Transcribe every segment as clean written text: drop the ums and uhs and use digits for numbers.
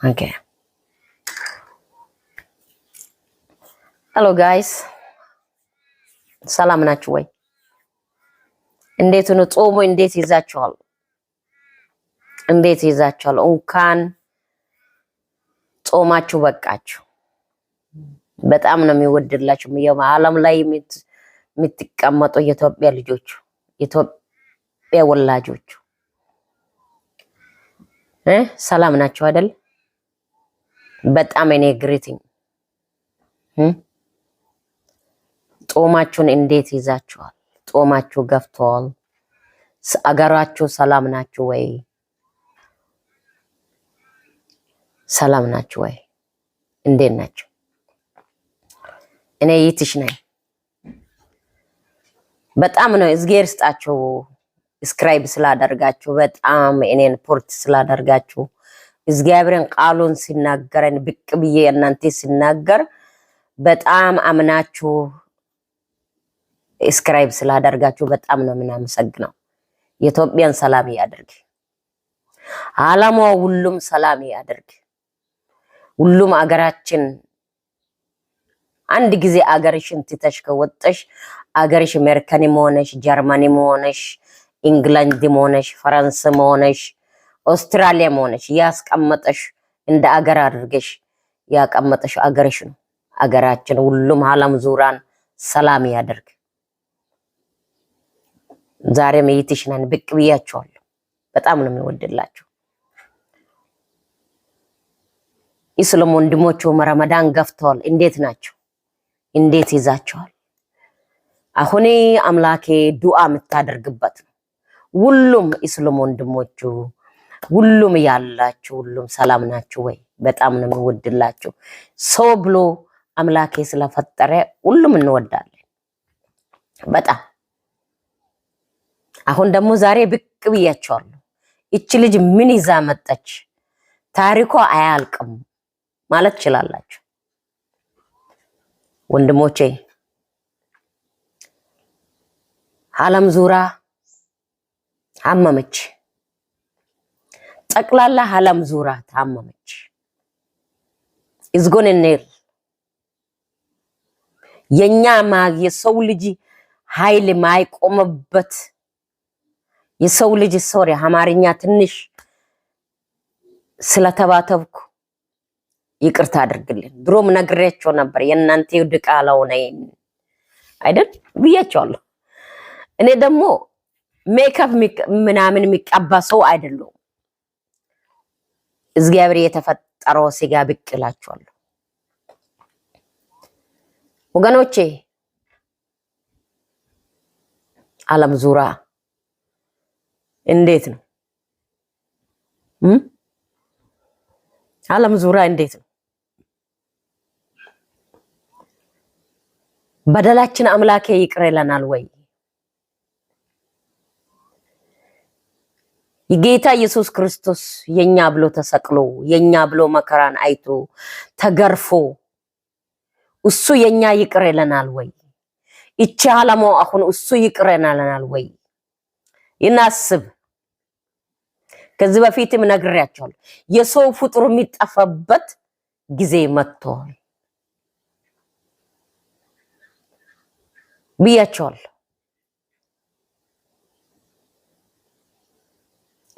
Okay. Hello guys. ሰላም ናችሁ ወይ? እንዴት ነው ጾሙ? እንዴት ይዛችኋል? እንኳን ጾማችሁ በቃችሁ። በጣም ነው የሚወድላችሁ። ዓለም ላይ የምትቀመጡ የኢትዮጵያ ልጆች፣ የኢትዮጵያ ወላጆች ሰላም ናችሁ አይደል? በጣም እኔ ግሪቲንግ ጾማችሁን እንዴት ይዛችኋል? ጾማችሁ ገፍቷል? አገራችሁ ሰላም ናችሁ ወይ? ሰላም ናችሁ ወይ? እንዴት ናችሁ? እኔ ይትሽ ነኝ። በጣም ነው እግዚአብሔር ይስጣችሁ ስክራይብ ስላደርጋችሁ፣ በጣም እኔን ፖርት ስላደርጋችሁ፣ እግዚአብሔርን ቃሉን ሲናገረን ብቅ ብዬ እናንተ ሲናገር በጣም አምናችሁ ስክራይብ ስላደርጋችሁ በጣም ነው የምናመሰግነው። የኢትዮጵያን ሰላም ያድርግ። ዓለማው ሁሉም ሰላም ያድርግ። ሁሉም አገራችን አንድ ጊዜ አገርሽን ትተሽ ከወጣሽ አገርሽ አሜሪካንም ሆነሽ ጀርመንም ሆነሽ እንግሊዝም ሆነሽ ፈረንስም ሆነሽ አውስትራሊያም ሆነሽ ያስቀመጠሽ እንደ አገር አድርገሽ ያቀመጠሽ አገርሽ ነው። አገራችን ሁሉም ዓለም ዙራን ሰላም ያድርግ። ዛሬ መይትሽ ነን ብቅ ብያችኋለሁ። በጣም ነው የሚወድላችሁ። ኢስላም ወንድሞቹ ረመዳን ገፍተዋል። እንዴት ናቸው? እንዴት ይዛችኋል? አሁን አምላኬ ዱዓ የምታደርግበት ነው። ሁሉም ኢስላም ወንድሞቹ ሁሉም ያላችሁ ሁሉም ሰላም ናችሁ ወይ? በጣም ነው የሚወድላችሁ። ሰው ብሎ አምላኬ ስለፈጠረ ሁሉም እንወዳለን በጣም። አሁን ደግሞ ዛሬ ብቅ ብያችኋለሁ። እቺ ልጅ ምን ይዛ መጣች? ታሪኳ አያልቅም ማለት ይችላልላችሁ ወንድሞቼ። ዓለም ዙራ አመመች። ጠቅላላ ዓለም ዙራ ታመመች። izgon enel የኛ የሰው ልጅ ኃይል ማይቆምበት የሰው ልጅ ሶሪ አማርኛ ትንሽ ስለተባተብኩ ይቅርታ አድርግልኝ። ድሮም ነግሬያቸው ነበር የእናንተ ድቃላው ነኝ አይደል ብያቸዋለሁ። እኔ ደግሞ ሜካፕ ምናምን የሚቀባ ሰው አይደለም። እግዚአብሔር የተፈጠረው ሲጋ ብቅላችኋለሁ ወገኖቼ። ዓለም ዙራ እንዴት ነው? ዓለም ዙራ እንዴት ነው? በደላችን አምላኬ ይቅር ይለናል ወይ? የጌታ ኢየሱስ ክርስቶስ የኛ ብሎ ተሰቅሎ የኛ ብሎ መከራን አይቶ ተገርፎ እሱ የኛ ይቅር ይለናል ወይ? እቺ ዓለማው አሁን እሱ ይቅር ይለናል ወይ? ይናስብ። ከዚህ በፊትም ነግሬያቸዋለሁ። የሰው ፍጡር የሚጠፋበት ጊዜ መጥቷል ብያቸዋለሁ።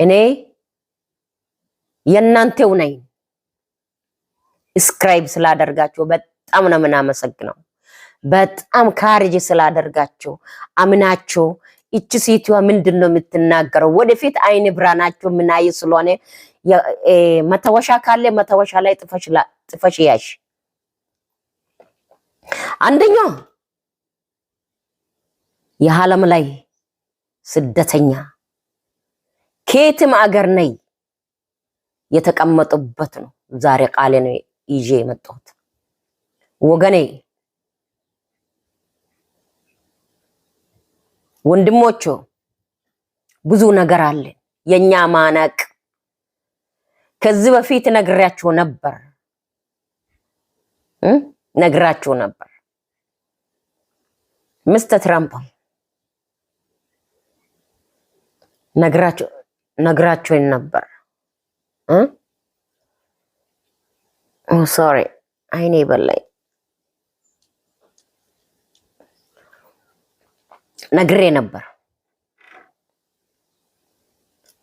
እኔ የእናንተው ነኝ። ስክራይብ ስላደርጋችሁ በጣም ነው የምናመሰግነው። በጣም ካርጅ ስላደርጋችሁ አምናችሁ እቺ ሴትዋ ምንድነው የምትናገረው? ወደፊት አይን ብራናችሁ ምናይ ስለሆነ መተወሻ ካለ መተወሻ ላይ ጥፈሽ ያሽ። አንደኛው የዓለም ላይ ስደተኛ ከየትም አገር ነይ የተቀመጡበት ነው። ዛሬ ቃሌ ነው ይዤ የመጣሁት ወገኔ ወንድሞቹ። ብዙ ነገር አለ የኛ ማናቅ። ከዚህ በፊት ነግራችሁ ነበር ሚስተር ትራምፕ ነግራችሁ ነበር ሶሪ አይኔ በላይ ነግሬ ነበር።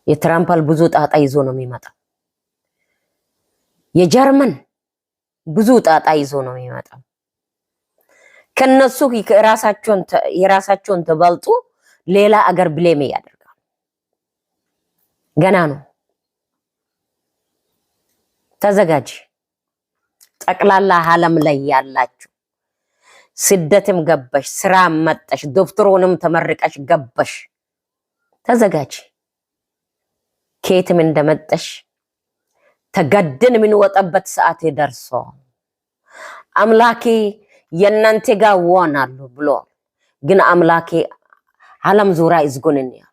የትራምፕ ብዙ ጣጣ ይዞ ነው የሚመጣው። የጀርመን ብዙ ጣጣ ይዞ ነው የሚመጣው። ከነሱ የራሳቸውን ተበልጡ ሌላ አገር ብሌም ያደርጋል። ገና ነው። ተዘጋጅ። ጠቅላላ ዓለም ላይ ያላችሁ ስደትም ገበሽ፣ ስራ መጠሽ፣ ዶክተሮንም ተመርቀሽ ገበሽ፣ ተዘጋጅ። ከየትም እንደመጠሽ ተገደን የምንወጣበት ሰዓት ደርሷል። አምላኬ የእናንተ ጋር እሆናለሁ ብሏል። ግን አምላኬ ዓለም ዙሪያ ይዝጎንን ያለው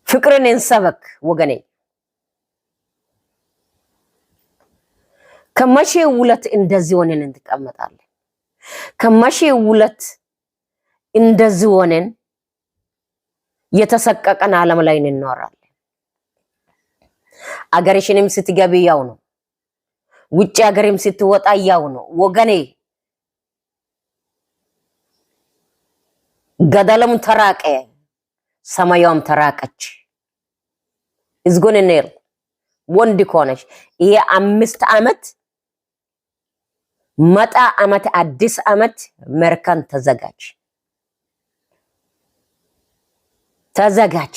ፍቅርን እንሰበክ ወገኔ። ከመቼ ውለት እንደዚህ ሆነን እንተቀመጣለን? ከመቼ ውለት እንደዚህ ሆነን የተሰቀቀን ዓለም ላይ እንኖራለን? አገርሽንም ስትገቢ ያው ነው፣ ውጭ አገርም ስትወጣ ያው ነው ወገኔ። ገደለም ተራቀ፣ ሰማያም ተራቀች። እዝጎንኔል ወንድ ኮነሽ ይሄ 5 ዓመት መጣ ዓመት አዲስ ዓመት መርከን ተዘጋጅ፣ ተዘጋጅ።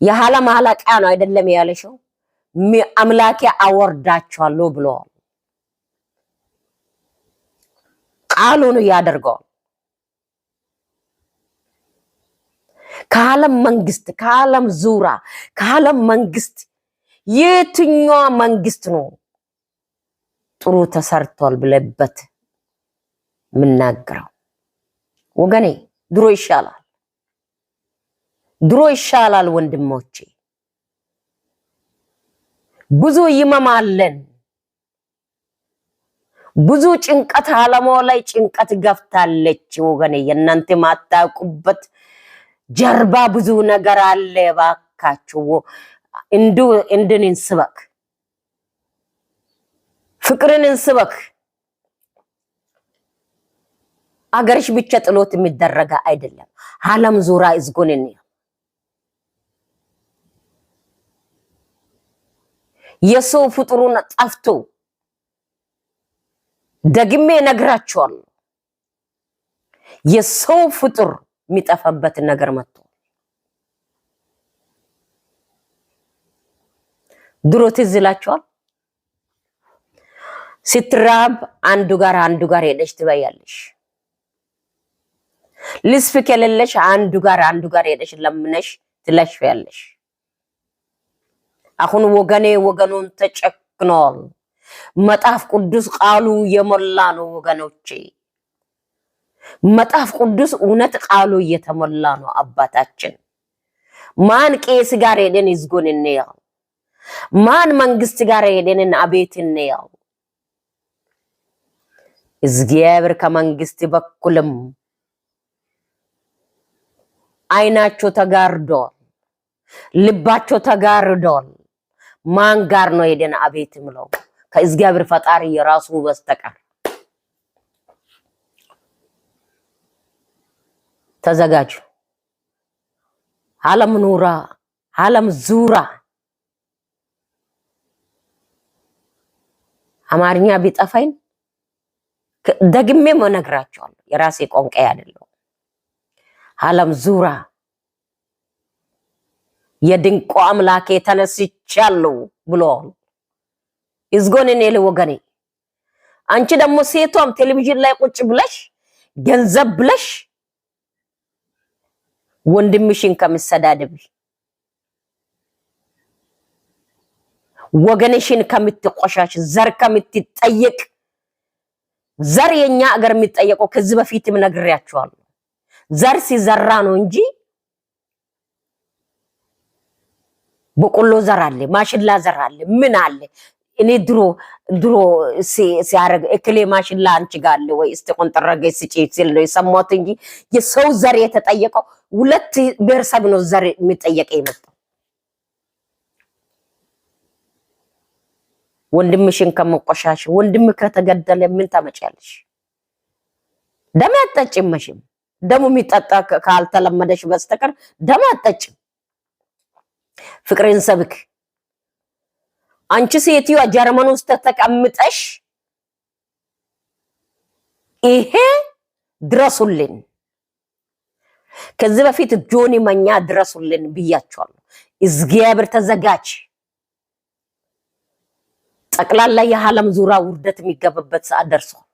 የሐላ ማለቃ ነው አይደለም ያለሽው? አምላኬ አወርዳቸዋለሁ ብለዋል። ቃሉን ያደርገዋል። ከዓለም መንግስት፣ ከዓለም ዙራ፣ ከዓለም መንግስት የትኛው መንግስት ነው ጥሩ ተሰርቷል ብለበት ምናገረው? ወገኔ ድሮ ይሻላል፣ ድሮ ይሻላል ወንድሞቼ። ብዙ ይመማለን፣ ብዙ ጭንቀት ዓለማው ላይ ጭንቀት ገፍታለች ወገኔ። የእናንተ ማታውቁበት ጀርባ ብዙ ነገር አለ። ባካችሁ እንድን እንስበክ፣ ፍቅርን እንስበክ። አገርሽ ብቻ ጥሎት የሚደረጋ አይደለም። ዓለም ዙራ እዝጎንን የሰው ፍጡሩን ጠፍቶ ደግሜ ነግራቸዋለሁ። የሰው ፍጡር የሚጠፋበት ነገር መጥቶ ድሮ ትዝ ይላችኋል። ስትራብ አንዱ ጋር ሄደሽ ትበያለሽ። ልስፍ ከሌለሽ አንዱ ጋር ሄደሽ ለምነሽ ትለሽያለሽ። አሁን ወገኔ ወገኑን ተጨክኗል። መጽሐፍ ቅዱስ ቃሉ የሞላ ነው ወገኖቼ። መጽሐፍ ቅዱስ እውነት ቃሉ እየተሞላ ነው። አባታችን ማን ቄስ ጋር ሄደን ይዝጎን እንያው? ማን መንግስት ጋር ሄደን አቤት እንያው? እግዚአብሔር ከመንግስት በኩልም አይናቸው ተጋርዷል፣ ልባቸው ተጋርዷል። ማን ጋር ነው ሄደን አቤት ምለው? ከእግዚአብሔር ፈጣሪ የራሱ በስተቀር። ተዘጋጁ። ዓለም ኑራ፣ ዓለም ዙራ። አማርኛ ቢጠፋኝ ደግሜ መነግራቸዋለሁ። የራሴ ቋንቋ አይደለም። ዓለም ዙራ የድንቁ አምላኬ ተነስቻለሁ ብሏል። ይዝጎንን የለ ወገኔ። አንቺ ደግሞ ሴቷም ቴሌቪዥን ላይ ቁጭ ብለሽ ገንዘብ ብለሽ ወንድምሽን ከምትሰዳደብ ወገንሽን ከምትቆሻሽ ዘር ከምትጠየቅ ዘር የኛ አገር የሚጠየቀው ከዚህ በፊትም ነግሬያችኋለሁ። ዘር ሲዘራ ነው እንጂ በቆሎ ዘር አለ፣ ማሽላ ዘር አለ፣ ምን አለ? እኔ ድሮ ሲያረግ እክሌ ማሽላ አንቺ ጋር አለ ወይ እስቲ ቆንጠረገ ሲጪ ሲል ነው የሰማሁት እንጂ የሰው ዘር የተጠየቀው ሁለት ብሔረሰብ ነው ዘር የሚጠየቀ የመጣው። ወንድምሽን ከመቆሻሽ ወንድም ከተገደለ ምን ታመጫለሽ? ደም አትጠጪም። ደሙ የሚጠጣ ካልተለመደሽ በስተቀር ደም አትጠጪም። ፍቅርን ሰብክ። አንቺ ሴትዮ ጀርመን ውስጥ ተቀምጠሽ ይሄ ድረሱልን። ከዚህ በፊት ጆኒ ማኛ ድረሱልን ብያቸዋለሁ። እግዚአብሔር ተዘጋጅ። ጠቅላላ የዓለም ዙራ ውርደት የሚገባበት ሰዓት ደርሷል።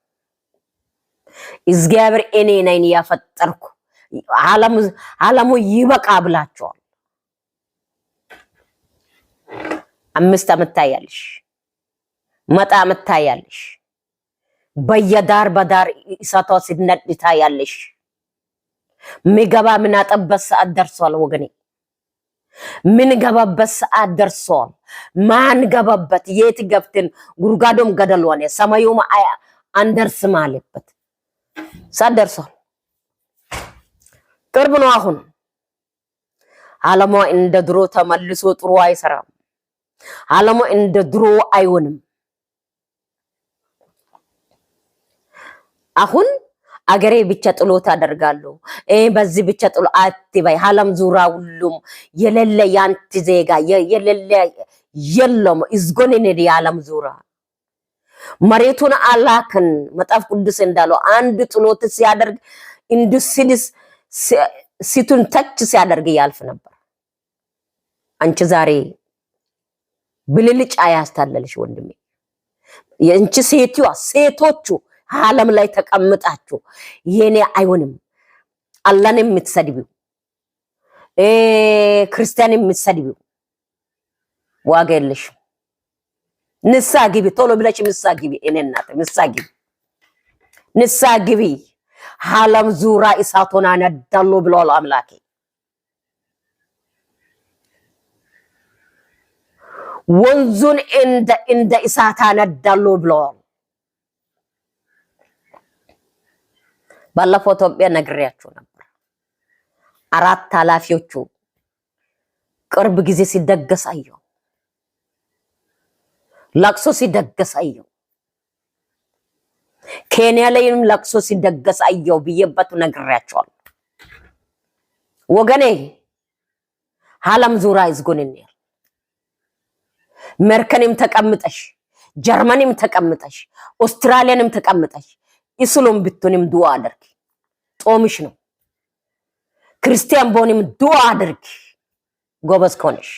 እግዚአብሔር እኔ ነኝ ያፈጠርኩ ዓለሙ ይበቃ ብላቸዋል። 5 ዓመት ታያለሽ፣ መጣ ዓመት ታያለሽ። በየዳር በዳር እሳቷ ሲነድ ታያለሽ። ምገባ ምን አጠበስ ሰዓት ደርሷል ወገኔ። ምን ገባበት ሰዓት ደርሷል። ማን ገባበት? የት ገብተን ጉርጋዶም ገደል ሆነ ሰማዩም አንደርስም አለበት ሰዓት ደርሷል። ቅርብ ነው አሁን። ዓለሟ እንደ ድሮ ተመልሶ ጥሩ አይሰራም። ዓለሙ እንደ ድሮ አይሆንም። አሁን አገሬ ብቻ ጥሎት አደርጋለሁ በዚህ ብቻ ጥሎ አትበይ። ዓለም ዙራ ሁሉም የሌለ ያንተ ዜጋ የሌለ የለም እዝጎንን የዓለም ዙራ መሬቱን አላክን መጽሐፍ ቅዱስ እንዳለው አንድ ጥሎት ሲያደርግ እንዱስሊስ ሲቱን ተች ሲያደርግ ያልፍ ነበር። አንቺ ዛሬ ብልልጭ አያስታለልሽ ወንድሜ። የእንቺ ሴቶቹ ዓለም ላይ ተቀምጣችሁ የኔ አይሆንም አላህን የምትሰድቢው ክርስቲያን የምትሰድቢው ዋጋ የለሽም። ንስሐ ግቢ፣ ቶሎ ብለሽ ንስሐ ግቢ። እኔ እናት ንስሐ ግቢ። ዓለም ዙራ እሳቱን አነዳለሁ ብሏል አምላኬ። ወንዙን እንደ እሳት አነዳለሁ ብሏል። ባለፈው ኢትዮጵያ ነግሬያችሁ ነበር። 4 ኃላፊዎቹ ቅርብ ጊዜ ሲደገስ አየሁ። ለቅሶ ሲደገስ አየሁ። ኬንያ ላይም ለቅሶ ሲደገስ አየሁ ብዬበት ነግሬያችኋለሁ ወገኔ። ዓለም ዙራ ይዝጎንኛል። አሜሪካንም ተቀምጠሽ ጀርመንም ተቀምጠሽ አውስትራሊያንም ተቀምጠሽ ኢስሎም ብትሆንም ዱዓ አድርጊ። ጦምሽ ነው። ክርስቲያን ቦንም ዱዓ አድርጊ። ጎበዝ ከሆነሽ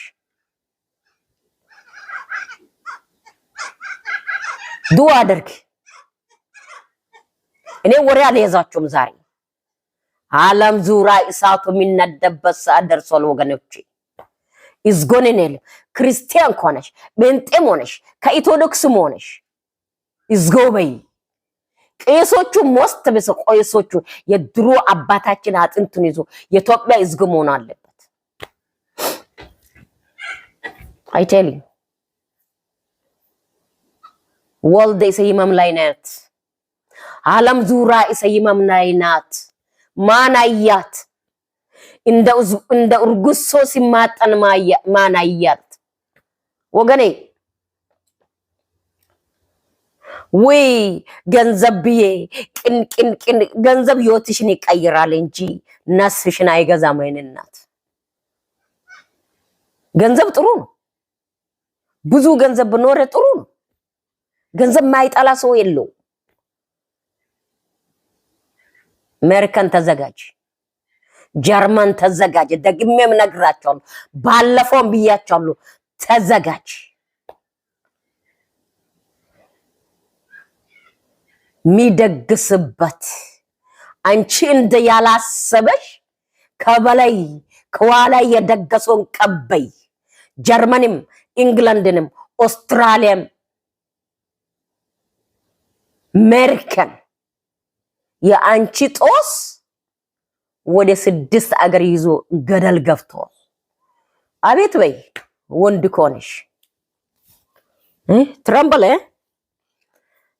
ዱዓ አድርጊ። እኔ ወሬ አልያዛችሁም ዛሬ። ዓለም ዙራ እሳቱ የሚነደበት ሰዓት ደርሷል ወገኖቼ። ይዝጎንኔል። ክርስቲያን ከሆነሽ ጴንጤም ሆነሽ ከኦርቶዶክስም ሆነሽ ይዝጎበይ። ቄሶቹ ሞስት በሰ ቆይሶቹ የድሮ አባታችን አጥንቱን ይዞ የኢትዮጵያ ይዝግ መሆን አለበት። አይቴሊ ወልደ ኢሰይማም ላይ ናት። ዓለም ዙራ ኢሰይማም ላይ ናት። ማን አያት? እንደ እርጉዝ ሰው ሲማጠን ማን አያት ወገኔ? ወይ ገንዘብ ብዬ ቅን ገንዘብ ህይወትሽን ይቀይራል እንጂ ነፍስሽን አይገዛም። እናት ገንዘብ ጥሩ ነው። ብዙ ገንዘብ ብኖር ጥሩ ነው። ገንዘብ ማይጠላ ሰው የለው። አሜሪካን ተዘጋጅ፣ ጀርመን ተዘጋጅ። ደግሜም ነግራቸዋለሁ፣ ባለፈውም ብያቸዋለሁ። ተዘጋጅ። ሚደግስበት አንቺ እንደ ያላሰበሽ ከበላይ ከኋላ የደገሰውን ቀበይ። ጀርመንም ኢንግላንድንም አውስትራሊያም አሜሪካን የአንቺ ጦስ ወደ 6 አገር ይዞ ገደል ገብቷል። አቤት በይ ወንድ ኮንሽ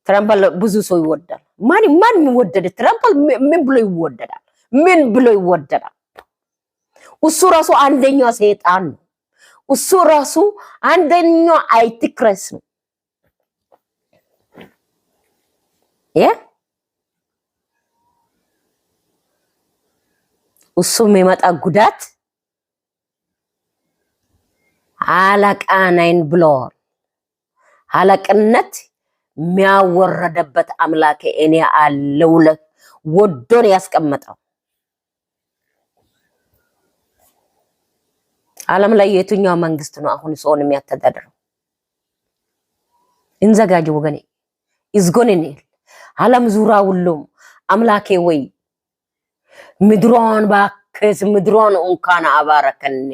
ትራምፕ ብዙ ሰው ይወዳል። ማን የሚወደድ ትራምፕ ምን ብሎ ይወደዳል? ምን ብሎ ይወደዳል? እሱ ራሱ አንደኛው ሰይጣን ነው። እሱ ራሱ አንደኛው አይትክረስ ነው። እሱ የሚመጣ ጉዳት አለቃ ነኝ ብለዋል። አለቅነት የሚያወረደበት አምላክ እኔ አለው ወዶን ያስቀመጠው። ዓለም ላይ የትኛው መንግስት ነው አሁን ሰውን የሚያስተዳድረው? እንዘጋጅ ወገኔ ይዝጎንኔ ዓለም ዙራ ሁሉም አምላኬ ወይ ምድሯን ባከስ ምድሯን እንኳን አባረከነ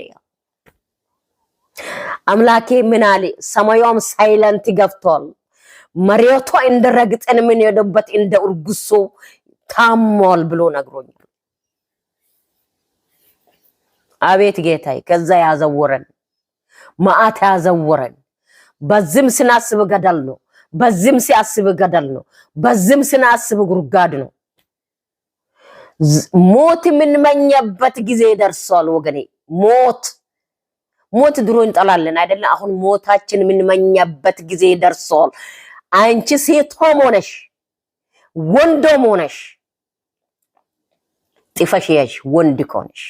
አምላኬ ምን አለ? ሰማዩም ሳይለንት ገብቷል። መሬቷ እንደረግጠን ምን የደበት እንደ እርጉሶ ታሟል ብሎ ነግሮኛል። አቤት ጌታዬ ከዛ ያዘወረን ማአት ያዘወረን። በዝም ስናስብ ገደል ነው፣ በዝም ሲያስብ ገደል ነው፣ በዝም ስናስብ ጉርጋድ ነው። ሞት የምንመኘበት ጊዜ ደርሷል ወገኔ። ሞት ድሮ እንጠላለን አይደለ? አሁን ሞታችን የምንመኘበት ጊዜ ደርሷል። አንቺ ሴቶም ሆነሽ ወንዶም ሆነሽ ጥፈሽ ያሽ ወንድ ከሆነሽ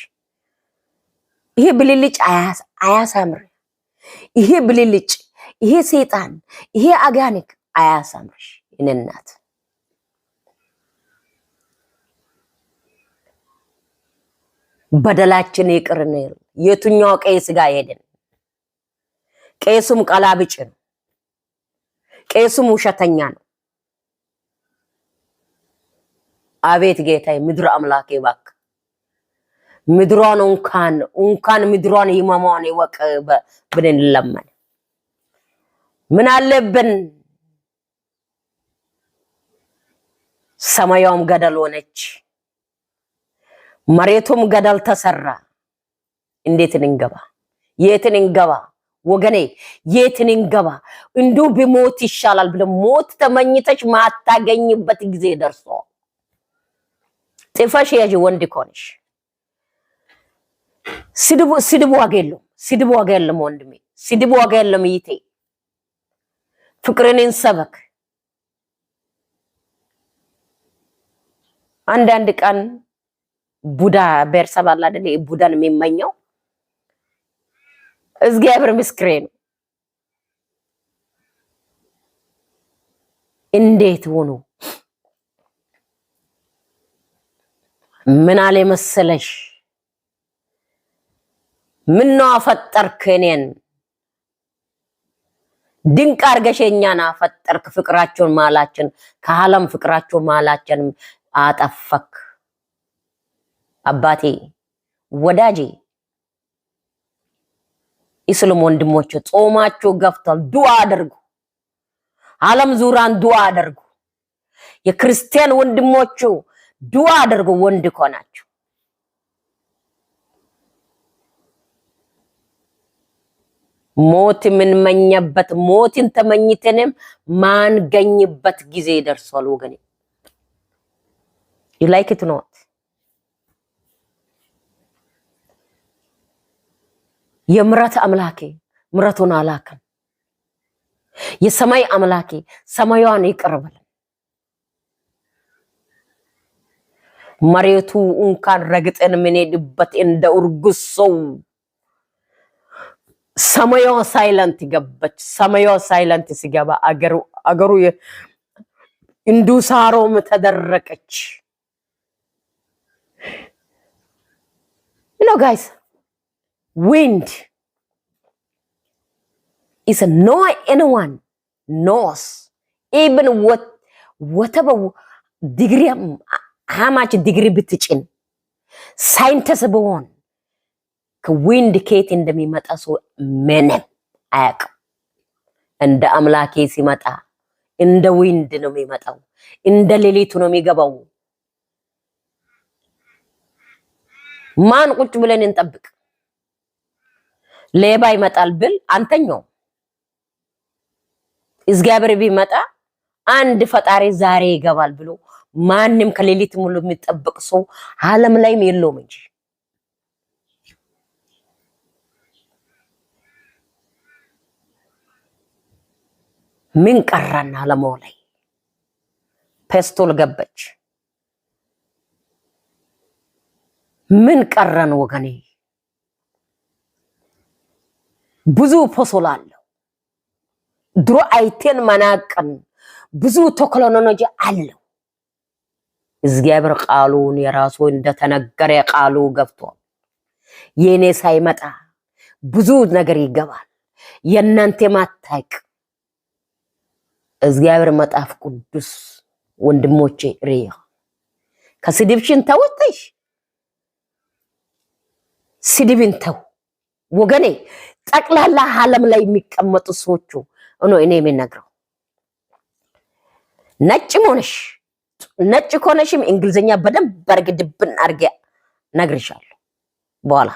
ይሄ ብልልጭ አያሳምር። ይሄ ብልልጭ፣ ይሄ ሰይጣን፣ ይሄ አጋንክ አያሳምርሽ እናት። በደላችን ይቅርን። የቱኛው ቄስ ጋር ሄደን? ቄሱም ቀላብጭ ነው፣ ቄሱም ውሸተኛ ነው። አቤት ጌታዬ ምድር አምላኬ ባክ ምድሯን እንኳን ምድሯን ይማማን ይወቅ ብለን ለምን ምን አለብን? ሰማያውም ገደል ሆነች፣ መሬቱም ገደል ተሰራ። እንዴት እንገባ? የትን እንገባ ወገኔ? የትን እንገባ? እንዱ ቢሞት ይሻላል ብለ ሞት ተመኝተሽ ማታገኝበት ጊዜ ደርሶ ጥፈሽ ያጂ ወንድ ኮንሽ ስድብ ዋጋ የለውም። ስድብ ዋጋ የለም ወንድሜ፣ ስድብ ዋጋ የለም ይቴ። ፍቅርን እንሰበክ። አንዳንድ ቀን ቡዳ በርሰብ አለ አይደል? ቡዳን የሚመኘው እግዚአብሔር ምስክሬ ነው። እንዴት ሆኖ ምን አለ መሰለሽ? ምን ነው አፈጠርክ እኔን ድንቅ አርገሽኛና አፈጠርክ። ፍቅራቸውን ማላችን ከዓለም ፍቅራቸውን ማላችን አጠፈክ። አባቴ ወዳጄ ኢስላም ወንድሞች ጾማችሁ ገፍቷል። ዱአ አድርጉ። ዓለም ዙራን ዱአ አድርጉ። የክርስቲያን ወንድሞቹ ዱአ አድርጉ። ወንድ ኮናችሁ ሞት የምንመኘበት ሞትን ተመኝተንም ማንገኝበት ጊዜ ደርሷል ወገኔ። you like it or not? የምሕረት አምላኬ ምሕረቱን አላከም። የሰማይ አምላኬ ሰማዩን ይቅርበል። መሬቱ እንኳን ረግጠን ምንሄድበት እንደ እርጉዝ ሰው ሰማዩ ሳይለንት ገባች። ሰማዩ ሳይለንት ሲገባ አገሩ እንዱ ሳሮም ተደረቀች። you know guys, wind is no anyone knows even whatever degree how much degree ብትጭን ሳይንቲስት በሆን ከዊንድ ኬት እንደሚመጣ ሰው ምንም አያውቅም። እንደ አምላኬ ሲመጣ እንደ ዊንድ ነው የሚመጣው፣ እንደ ሌሊቱ ነው የሚገባው። ማን ቁጭ ብለን እንጠብቅ? ሌባ ይመጣል ብል አንተኛው እግዚአብሔር ቢመጣ አንድ ፈጣሪ ዛሬ ይገባል ብሎ ማንም ከሌሊት ሙሉ የሚጠብቅ ሰው ዓለም ላይም የለውም እንጂ ምን ቀረና ዓለማው ላይ ፔስቶል ገባች። ምን ቀረን ወገኔ? ብዙ ፖሶል አለው። ድሮ አይቴን መናቀን ብዙ ቴክኖሎጂ አለው። እግዚአብሔር ቃሉን የራሱ እንደተነገረ ቃሉ ገብቷል። የኔ ሳይመጣ ብዙ ነገር ይገባል። የእናንተ ማታቅ እግዚአብሔር መጽሐፍ ቅዱስ ወንድሞቼ ሪያ ከስድብሽን ተውተሽ ስድብን ተው ወገኔ። ጠቅላላ ዓለም ላይ የሚቀመጡ ሰዎቹ እኔ የምነግረው ነጭ ኮነሽም እንግሊዘኛ በደንብ በርግድብን አርገ ነግርሻለሁ። በኋላ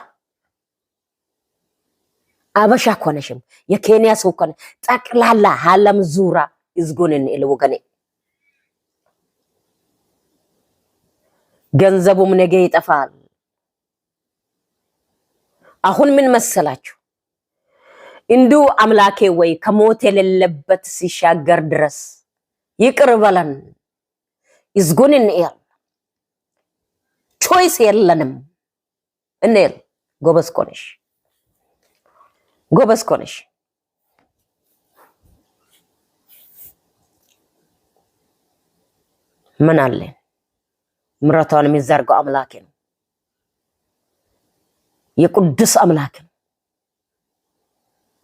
አበሻ ኮነሽም የኬንያ ሰው ኮነ ጠቅላላ ዓለም ዙራ ይዝጎንን ወገኔ። ገንዘቡም ነገ ይጠፋል። አሁን ምን መሰላችሁ? እንዱ አምላኬ ወይ ከሞት የሌለበት ሲሻገር ድረስ ይቅር በለን ይዝጎንን ይል ቾይስ የለንም እንል። ጎበዝ ኮነሽ ምን አለ ምሕረቱን የሚዘርገው አምላኬ ነው። የቅዱስ አምላክ ነው።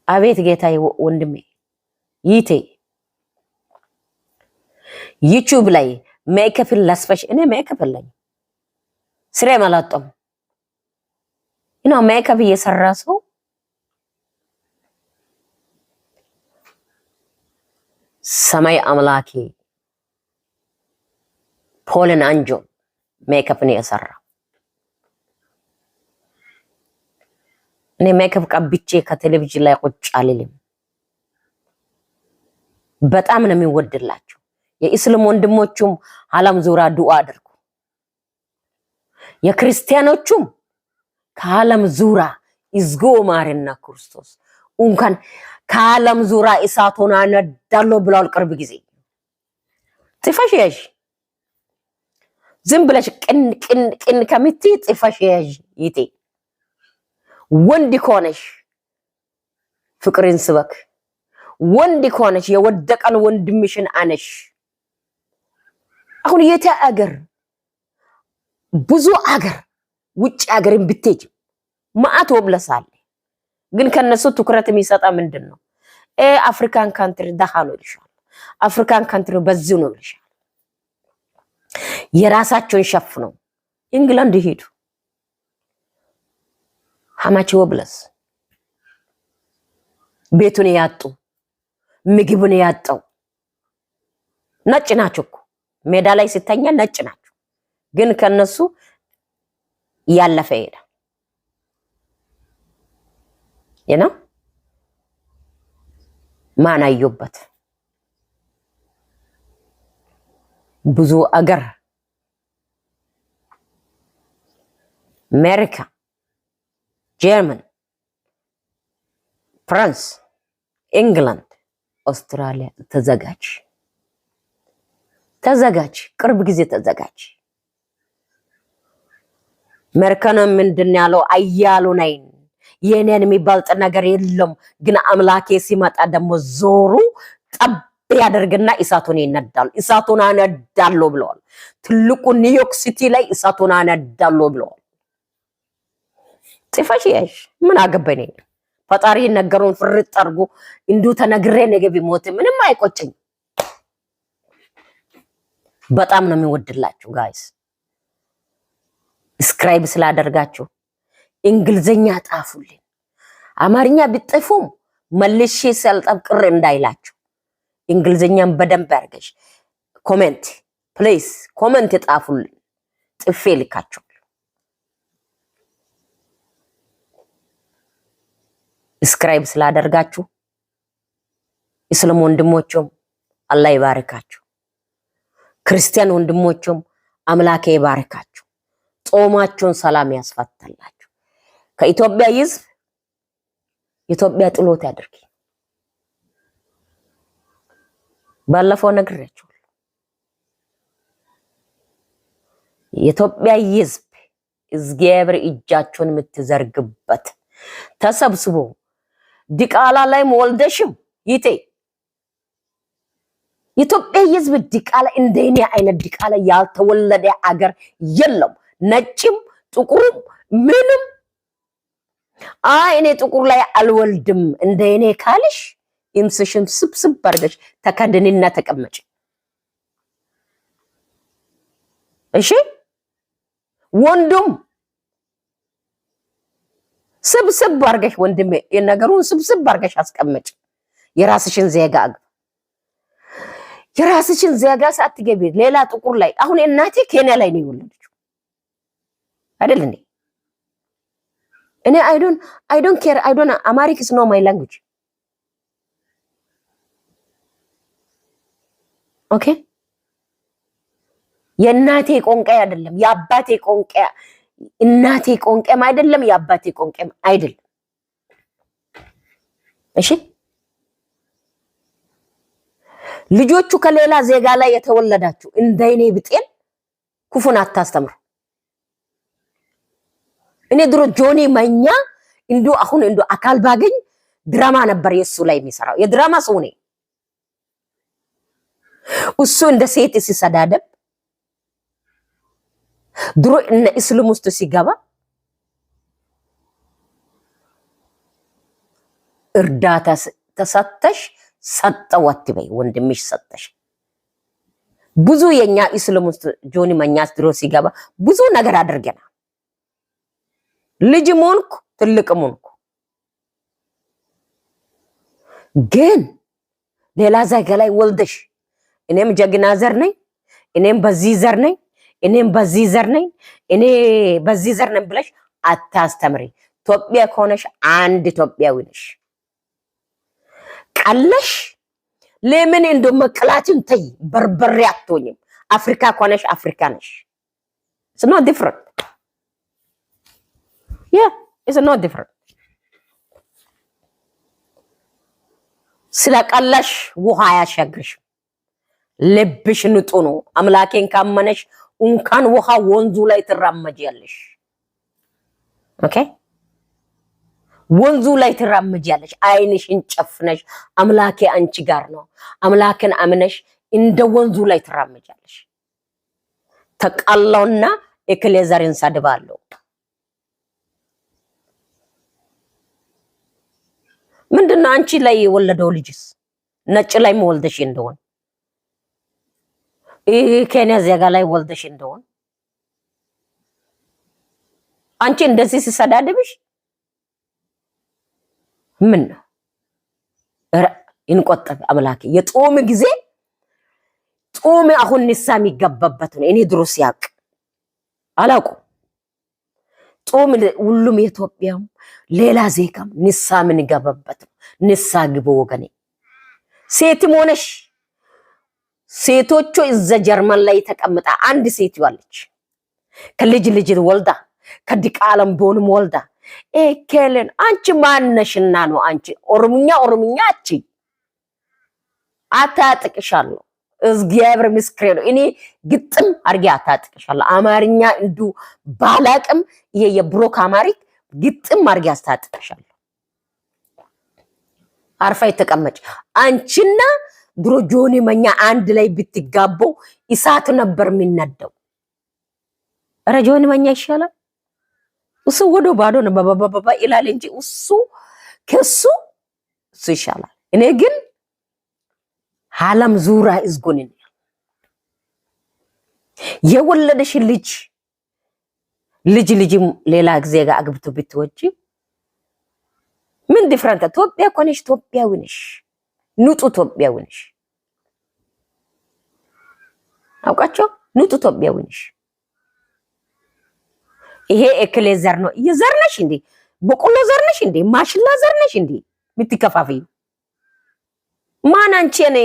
አቤት ጌታዬ ወንድሜ ይቴ ዩቲዩብ ላይ ሜካፕ ላስፈሽ እኔ ሜካፕ ላይ ስሬ ማላጠም ሜካፕ እየሰራ ሰው ሰማይ አምላኬ ፖልን አንጆ ሜካፕ ነው የሰራ። እኔ ሜካፕ ቀብቼ ከቴሌቪዥን ላይ ቁጭ አልልም። በጣም ነው የሚወድላችሁ። የእስላም ወንድሞቹም ዓለም ዙሪያ ዱዓ አድርጉ። የክርስቲያኖቹም ከዓለም ዙሪያ ይዝጎ ማርና ክርስቶስ እንኳን ከዓለም ዙሪያ እሳቱን አነዳለሁ ብሏል። ቅርብ ጊዜ ጥፋሽ ያዥ ዝም ብለሽ ቅን ከምትይ ጥፋሽ ያዥ ይቴ ወንድ ኮነሽ ፍቅርን ስበክ። ወንድ ኮነሽ የወደቀን ወንድምሽን አነሽ። አሁን የተ አገር ብዙ አገር ውጭ አገርን ብትሄጂ ማአት ወብለሳለ። ግን ከነሱ ትኩረት የሚሰጣ ምንድነው? አፍሪካን ካንትሪ ደሃ ነው ይልሻል። አፍሪካን ካንትሪ በዚሁ ነው ይልሻል። የራሳቸውን ሸፍነው እንግላንድ ሄዱ። ሐማቺ ወብለስ ቤቱን ያጡ ምግቡን ያጣው ነጭ ናቸው እኮ ሜዳ ላይ ሲተኛ ነጭ ናቸው። ግን ከነሱ ያለፈ ሄደ ማን አየበት? ብዙ አገር አሜሪካ፣ ጀርመን፣ ፍራንስ፣ ኢንግላንድ፣ አውስትራሊያ ተዘጋጅ። ቅርብ ጊዜ ተዘጋጅ። መርከና ምንድን ያለው አያሉ ነኝ የኔን የሚባልጥ ነገር የለም። ግን አምላኬ ሲመጣ ደግሞ ዞሩ ጠብ ያደርግና እሳቱን ይነዳል። እሳቱን አነዳለሁ ብለዋል። ትልቁ ኒውዮርክ ሲቲ ላይ እሳቱን አነዳለሁ ብለዋል። ጥፋሽ ያሽ ምን አገባኝ? ፈጣሪ ነገሩን ፍርጥ አድርጎ እንዱ ተነግሬ ነገ ቢሞት ምንም አይቆጭኝ። በጣም ነው የሚወድላችሁ ጋይስ። ስክራይብ ስላደርጋችሁ እንግሊዘኛ ጣፉልኝ። አማርኛ ቢጥፉም መልሼ ሰልጠብቅር እንዳይላችሁ እንግሊዘኛን በደንብ አድርገሽ ኮሜንት ፕሊዝ ኮሜንት ጣፉልኝ። ጥፌ ልካችሁ ስክራይብ ስላደርጋችሁ እስላም ወንድሞቹም አላህ ይባርካችሁ። ክርስቲያን ወንድሞቹም አምላኬ ይባርካችሁ። ጾማችሁን ሰላም ያስፈታላችሁ። ከኢትዮጵያ ሕዝብ ኢትዮጵያ ጥሎት ያድርግ። ባለፈው ነግሬያችሁ የኢትዮጵያ ሕዝብ እግዚአብሔር እጃችሁን የምትዘርግበት ተሰብስቦ ዲቃላ ላይ ወልደሽም ይቴ የኢትዮጵያ ሕዝብ ዲቃላ እንደኔ አይነት ዲቃላ ያልተወለደ አገር የለም። ነጭም ጥቁሩም ምንም እኔ ጥቁር ላይ አልወልድም እንደኔ ካልሽ ኢምስሽም ስብስብ አድርገሽ ተከደንና ተቀመጭ። እሺ ወንዱም ስብስብ አድርገሽ ወንድሜ የነገሩን ስብስብ አድርገሽ አስቀመጭ። የራስሽን ዜጋ የራስሽን ዜጋ ሳትገቢ ሌላ ጥቁር ላይ አሁን እናቴ ኬንያ ላይ ነው የወለደችው አይደል እንዴ? እኔ I don't care. Amharic is not my language. Okay? የእናቴ ቋንቋ አይደለም የአባቴ ቋንቋ እናቴ ቋንቋም አይደለም የአባቴ ቋንቋም አይደለም። እሺ ልጆቹ ከሌላ ዜጋ ላይ የተወለዳችሁ እንደኔ ብጤን ኩፉን አታስተምሩ። እኔ ድሮ ጆኒ ማኛ አሁን አካል ባገኝ ድራማ ነበር የሱ ላይ የሚሰራው የድራማ ሰው ነኝ። እሱ እንደ ሴት ሲሰዳደብ ድሮ እነ እስልም ውስጥ ሲገባ እርዳታ ተሰጠሽ ሰጠው አትበይ ወንድምሽ ሰጠሽ። ብዙ የኛ እስልም ውስጥ ጆኒ ማኛስ ድሮ ሲገባ ብዙ ነገር አድርገናል። ልጅ ሞንኩ ትልቅ ሞንኩ ግን ሌላ ዜጋ ላይ ወልደሽ እኔም ጀግና ዘር ነኝ እኔም በዚህ ዘር ነኝ እኔም በዚህ ዘር ነኝ እኔ በዚህ ዘር ነኝ ብለሽ አታስተምሪ። ኢትዮጵያ ከሆነሽ አንድ ኢትዮጵያዊ ነሽ። ቀለሽ ለምን መቅላትን ተይ በርበሬ አትሆኝም። አፍሪካ ከሆነሽ አፍሪካ ነሽ። It's not different. Yeah, it's not different. ስለቀለሽ ውሃ ያሻግርሽ። ልብሽ ንጹህ ነው። አምላኬን ካመነሽ እንኳን ውሃ ወንዙ ላይ ትራመጃለሽ። ኦኬ ወንዙ ላይ ትራመጃለሽ። አይንሽን ጨፍነሽ አምላኬ አንቺ ጋር ነው አምላኬን አምነሽ እንደ ወንዙ ላይ ትራመጃለሽ። ተቃላውና ኤክሌዘርን ሰድባለሁ። ምንድነው አንቺ ላይ የወለደው ልጅስ ነጭ ላይ ወልደሽ እንደሆነ ኬንያ ዜጋ ላይ ወልደሽ እንደሆነ አንቺ እንደዚህ ሲሰዳደብሽ ምን ነው እንቆጠብ አምላኬ። የጾም ጊዜ ጾም አሁን ንሳ የሚገባበት ነው። እኔ ድሮስ ያቅ አላውቁ ጾም ሁሉም የኢትዮጵያም ሌላ ዜጋም ንሳ ምን ገባበት ነው። ንሳ ግቦ ወገኔ ሴትም ሆነሽ ሴቶቹ እዛ ጀርመን ላይ ተቀምጣ አንድ ሴት ይዋለች ከልጅ ወልዳ ከዲቃለም ቦንም ወልዳ ኤኬለን አንቺ ማነሽና ነው አንቺ ኦሮምኛ አቺ አታጥቅሻለሁ። እግዚአብሔር ምስክሬ ነው። እኔ ግጥም አርጌ አታጥቅሻለሁ። አማርኛ ባላቅም የብሮክ አማሪክ ግጥም አርጌ አስታጥቅሻለሁ። አርፋይ ተቀመጭ። አንቺና ድሮ ጆኒ ማኛ አንድ ላይ ብትጋበው እሳት ነበር የሚነደው። ኧረ ጆኒ ማኛ ይሻላል። እሱ ወዶ ባዶ ነው በባባባ ይላል እንጂ እሱ ከሱ ይሻላል። እኔ ግን ዓለም ዙራ እዝጎንን የወለደሽ ልጅ ሌላ ጊዜ ጋር አግብቶ ብትወጪ ምን ዲፍረንት? ኢትዮጵያ ኮነሽ ኢትዮጵያዊ ነሽ። ንጹህ ኢትዮጵያዊ ነሽ። አውቃቸው ንጹህ ኢትዮጵያዊ ነሽ። ይሄ እክሌ ዘር ነው። የዘር ነሽ እንዴ? በቆሎ ዘር ነሽ እንዴ? ማሽላ ዘር ነሽ እንዴ? ምትከፋፈዩ ማን አንቺን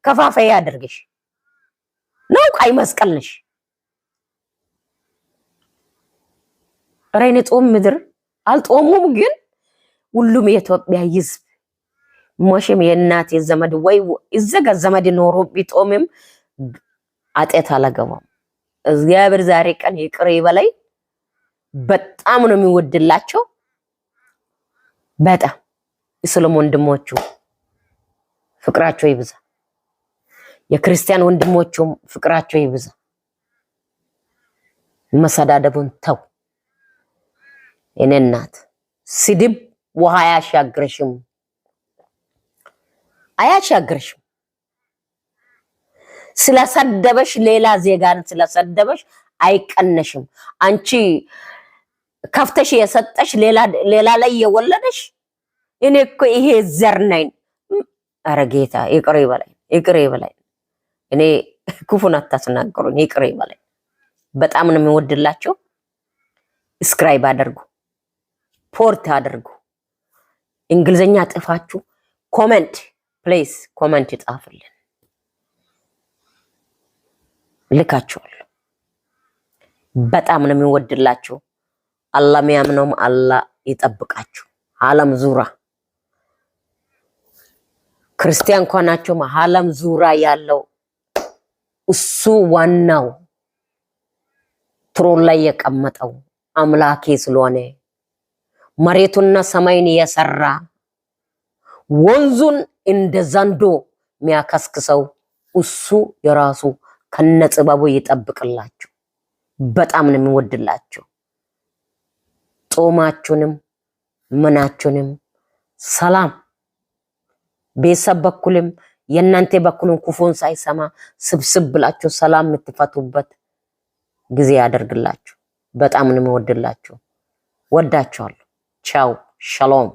ከፋፋይ ያደርግሽ ነው? ቀይ መስቀል ነሽ። ራይነ ጾም ምድር አልጦሙም፣ ግን ሁሉም የኢትዮጵያ ሕዝብ ሞሽም የእናት የዘመድ ወይ እዘጋ ዘመድ ኖሮ ቢጦምም አጤት አላገባም። እግዚአብሔር ዛሬ ቀን ይቅር ይበላይ። በጣም ነው የሚወድላቸው። በጣም እስላም ወንድሞቹ ፍቅራቸው ይብዛ፣ የክርስቲያን ወንድሞቹም ፍቅራቸው ይብዛ። መሰዳደቡን ተው። የኔ እናት ስድብ ውሃ አያሻግርሽም፣ አያሻግርሽም። ስለሰደበሽ ሌላ ዜጋን ስለሰደበሽ አይቀነሽም። አንቺ ከፍተሽ የሰጠሽ ሌላ ላይ የወለደሽ እኔ እኮ ይሄ ዘር ነኝ። ኧረ ጌታ ይቅር ይበለኝ፣ ይቅር ይበለኝ። እኔ ክፉን አታስናገሩኝ፣ ይቅር ይበለኝ። በጣም ነው የሚወድላቸው። ስክራይብ አድርጉ፣ ፖርት አድርጉ። እንግሊዘኛ ጥፋችሁ ኮሜንት ፕሊዝ ኮሜንት ይጻፍልን። ልካችኋለሁ። በጣም ነው የሚወድላችሁ። አላህ የሚያምነውም አላህ ይጠብቃችሁ። ዓለም ዙራ ክርስቲያን ከሆናችሁ ዓለም ዙራ ያለው እሱ ዋናው ትሮን ላይ የቀመጠው አምላኬ ስለሆነ መሬቱና ሰማይን የሰራ ወንዙን እንደ ዘንዶ የሚያከስክሰው እሱ የራሱ ከነጽባቡ ይጠብቅላችሁ። በጣም ነው የሚወድላችሁ። ጾማችሁንም ምናችሁንም ሰላም ቤተሰብ በኩልም የእናንተ በኩልም ክፉን ሳይሰማ ስብስብ ብላችሁ ሰላም የምትፈቱበት ጊዜ ያደርግላችሁ። በጣም ነው የሚወድላችሁ። ወዳችኋለሁ። ቻው ሻሎም።